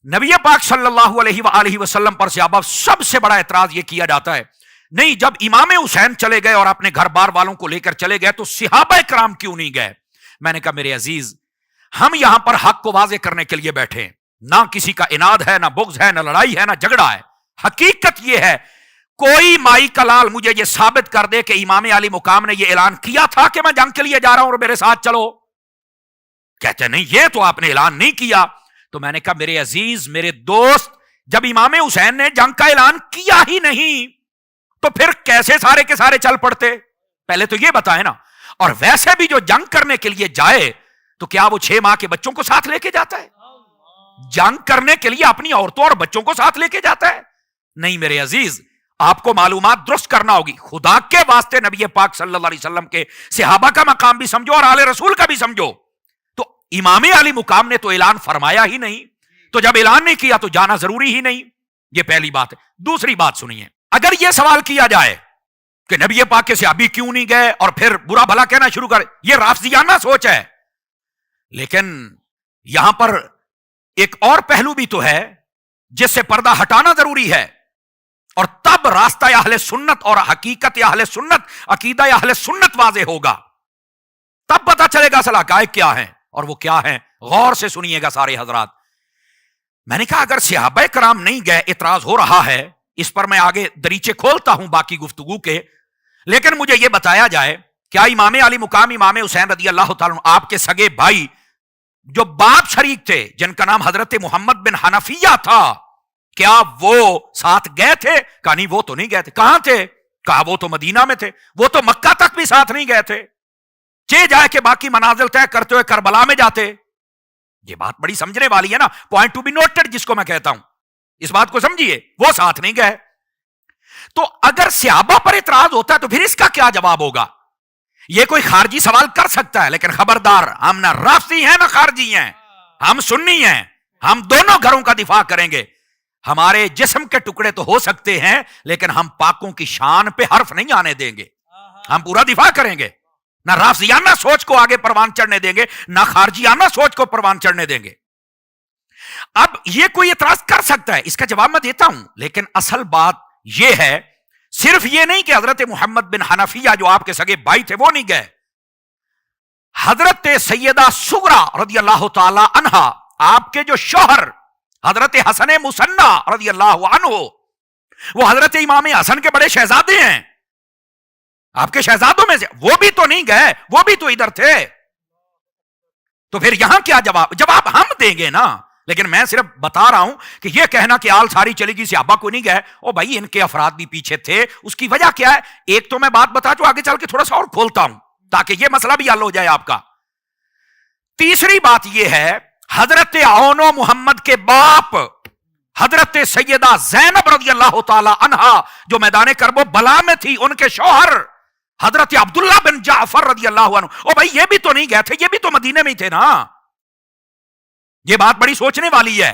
नबी पाक सल्लल्लाहु अलैहि वसल्लम पर सहाबा सबसे बड़ा एतराज यह किया जाता है, नहीं जब इमाम हुसैन चले गए और अपने घर बार वालों को लेकर चले गए तो सहाबा कराम क्यों नहीं गए? मैंने कहा मेरे अजीज, हम यहां पर हक को वाजे करने के लिए बैठे हैं, ना किसी का इनाद है, ना बुग़्ज़ है, ना लड़ाई है, ना झगड़ा है। हकीकत यह है, कोई माई का लाल मुझे यह साबित कर दे कि इमाम अली मुकाम ने यह ऐलान किया था कि मैं जंग के लिए जा रहा हूं और मेरे साथ चलो। कहते नहीं, यह तो आपने ऐलान नहीं किया। तो मैंने कहा मेरे अजीज, मेरे दोस्त, जब इमाम हुसैन ने जंग का ऐलान किया ही नहीं तो फिर कैसे सारे के सारे चल पड़ते? पहले तो यह बताए ना। और वैसे भी जो जंग करने के लिए जाए तो क्या वो 6 माह के बच्चों को साथ लेके जाता है? जंग करने के लिए अपनी औरतों और बच्चों को साथ लेके जाता है? नहीं मेरे अजीज, आपको मालूमात दुरुस्त करना होगी। खुदा के वास्ते नबी पाक सल्लल्लाहु अलैहि वसल्लम के सहाबा का मकाम भी समझो और आले रसूल का भी समझो। तो इमाम अली मुकाम ने तो ऐलान फरमाया ही नहीं, तो जब ऐलान नहीं किया तो जाना जरूरी ही नहीं। यह पहली बात है। दूसरी बात सुनिए, अगर यह सवाल किया जाए कि नबी पाक के सहाबी क्यों नहीं गए और फिर बुरा भला कहना शुरू कर, यह राफजियाना सोच है। लेकिन यहां पर एक और पहलू भी तो है जिससे पर्दा हटाना जरूरी है, और तब रास्ता अहले सुन्नत और हकीकत अहले सुन्नत, अकीदा अहले सुन्नत वाज़े होगा। तब पता चलेगा असल हक़ाइक़ क्या है और वो क्या है। गौर से सुनिएगा सारे हजरात। मैंने कहा अगर सहाबा कराम नहीं गए, इतराज हो रहा है, इस पर मैं आगे दरीचे खोलता हूं बाकी गुफ्तगू के, लेकिन मुझे यह बताया जाए क्या इमाम अली मुकाम इमाम हुसैन रज़ी अल्लाह ताला अन्हु आपके सगे भाई जो बाप शरीक थे, जिनका नाम हजरत मोहम्मद बिन हनफिया था, क्या वो साथ गए थे? कहा नहीं, वो तो नहीं गए थे। कहां थे? कहा वो तो मदीना में थे, वो तो मक्का तक भी साथ नहीं गए थे। चे जाए के बाकी मनाजिल तय करते हुए करबला में जाते। ये बात बड़ी समझने वाली है ना, पॉइंट टू बी नोटेड जिसको मैं कहता हूं, इस बात को समझिए। वो साथ नहीं गए। तो अगर सहाबा पर इतराज होता है तो फिर इसका क्या जवाब होगा? ये कोई खारजी सवाल कर सकता है, लेकिन खबरदार, हम ना राफसी हैं ना खारजी हैं, हम सुन्नी हैं। हम दोनों घरों का दिफा करेंगे। हमारे जिस्म के टुकड़े तो हो सकते हैं, लेकिन हम पाकों की शान पे हर्फ नहीं आने देंगे। हम पूरा दिफा करेंगे। ना राफजियाना सोच को आगे परवान चढ़ने देंगे, ना खारजियाना सोच को परवान चढ़ने देंगे। अब यह कोई इतराज कर सकता है, इसका जवाब मैं देता हूं, लेकिन असल बात यह है, सिर्फ यह नहीं कि हजरत मोहम्मद बिन हनफिया जो आपके सगे भाई थे वो नहीं गए, हजरत सैयदा सुगरा रज़ी अल्लाह ताला अन्हा, आपके जो शौहर हजरत हसन मुसन्ना रज़ी अल्लाह अन्हु, वो हजरत इमाम हसन के बड़े शहजादे हैं, आपके शहजादों में से, वो भी तो नहीं गए, वो भी तो इधर थे। तो फिर यहां क्या जवाब हम देंगे ना। लेकिन मैं सिर्फ बता रहा हूं कि यह कहना कि आल सारी चलेगी सहाबा को नहीं गए, ओ भाई इनके अफराद भी पीछे थे। उसकी वजह क्या है? एक तो मैं बात बता जो आगे चल के थोड़ा सा और खोलता हूं ताकि यह मसला भी हल हो जाए आपका। तीसरी बात यह है, हजरत औनो मुहम्मद के बाप हजरत सैयदा ज़ैनब रज़ी अल्लाह ताला अन्हा जो मैदान करबो बला में थी, उनके शौहर हजरत अब्दुल्ला बिन जाफर रज़ी अल्लाह अन्हु, ओ भाई ये भी तो नहीं गए थे, ये भी तो मदीने में ही थे ना। ये बात बड़ी सोचने वाली है।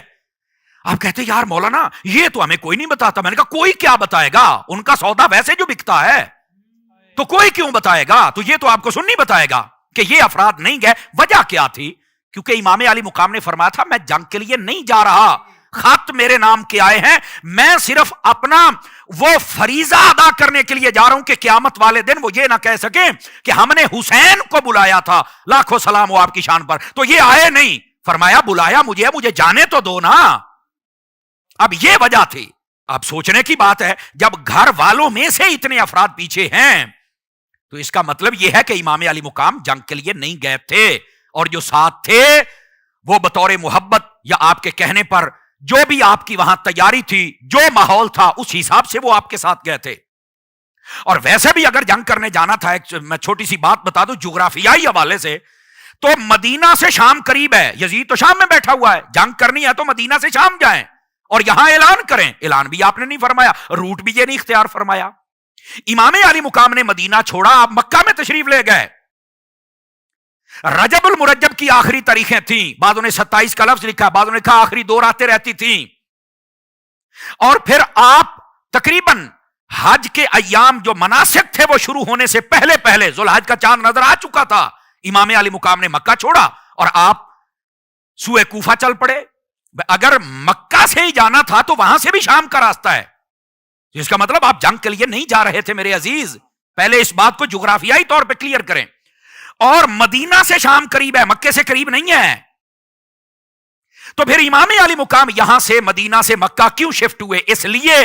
आप कहते यार मौलाना ये तो हमें कोई नहीं बताता। मैंने कहा कोई क्या बताएगा, उनका सौदा वैसे जो बिकता है, तो कोई क्यों बताएगा? तो ये तो आपको सुन्नी बताएगा कि ये अफराद नहीं गए। वजह क्या थी? क्योंकि इमाम अली मुकाम ने फरमाया था मैं जंग के लिए नहीं जा रहा, खत मेरे नाम के आए हैं, मैं सिर्फ अपना वो फरीजा अदा करने के लिए जा रहा हूं कि क़यामत वाले दिन वो ये ना कह सके कि हमने हुसैन को बुलाया था, लाखों सलाम हो आपकी शान पर, तो ये आए नहीं। फरमाया बुलाया मुझे जाने तो दो ना। अब ये वजह थी। अब सोचने की बात है, जब घर वालों में से इतने अफराद पीछे हैं तो इसका मतलब यह है कि इमाम अली मुकाम जंग के लिए नहीं गए थे, और जो साथ थे वो बतौर मोहब्बत या आपके कहने पर जो भी आपकी वहां तैयारी थी, जो माहौल था, उस हिसाब से वो आपके साथ गए थे। और वैसे भी अगर जंग करने जाना था, मैं छोटी सी बात बता दूं जुग्राफियाई हवाले से, तो मदीना से शाम करीब है, यजीद तो शाम में बैठा हुआ है, जंग करनी है तो मदीना से शाम जाएं और यहां ऐलान करें। ऐलान भी आपने नहीं फरमाया, रूट भी ये नहीं इख्तियार फरमाया। इमाम अली मुकाम ने मदीना छोड़ा, आप मक्का में तशरीफ ले गए। रजबुल मुरज्जब की आखिरी तारीखें थी, बादों ने 27 का लफ्ज लिखा, बादों ने कहा आखिरी 2 रातें रहती थी, और फिर आप तकरीबन हज के अय्याम जो मनासिक थे वो शुरू होने से पहले पहले जुल्हज का चांद नजर आ चुका था। इमाम अली मुकाम ने मक्का छोड़ा और आप सूए कूफा चल पड़े। اگر مکہ سے ہی جانا تھا تو وہاں سے بھی شام کا راستہ ہے، جس کا مطلب آپ جنگ کے لیے نہیں جا رہے تھے میرے عزیز. پہلے اس بات کو جغرافیائی طور پہ کلیئر کریں. اور مدینہ سے شام قریب ہے، مکے سے قریب نہیں ہے. تو پھر امام علی مقام یہاں سے مدینہ سے مکہ کیوں شفٹ ہوئے؟ اس لیے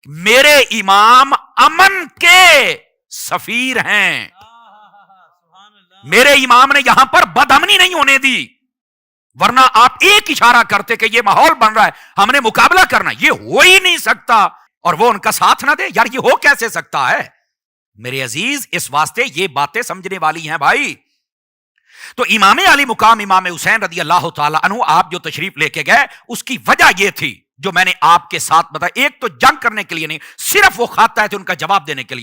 میرے امام امن کے سفیر ہیں. میرے امام نے یہاں پر بدامنی نہیں ہونے دی، ورنہ آپ ایک اشارہ کرتے کہ یہ ماحول بن رہا ہے، ہم نے مقابلہ کرنا، یہ ہو ہی نہیں سکتا، اور وہ ان کا ساتھ نہ دے. یار یہ ہو کیسے سکتا ہے میرے عزیز؟ اس واسطے یہ باتیں سمجھنے والی ہیں بھائی. تو امام علی مقام امام حسین رضی اللہ تعالی عنہ آپ جو تشریف لے کے گئے، اس کی وجہ یہ تھی جو میں نے آپ کے ساتھ بتایا. ایک تو جنگ کرنے کے لیے نہیں، صرف وہ خط آئے تھے ان کا جواب دینے کے لیے.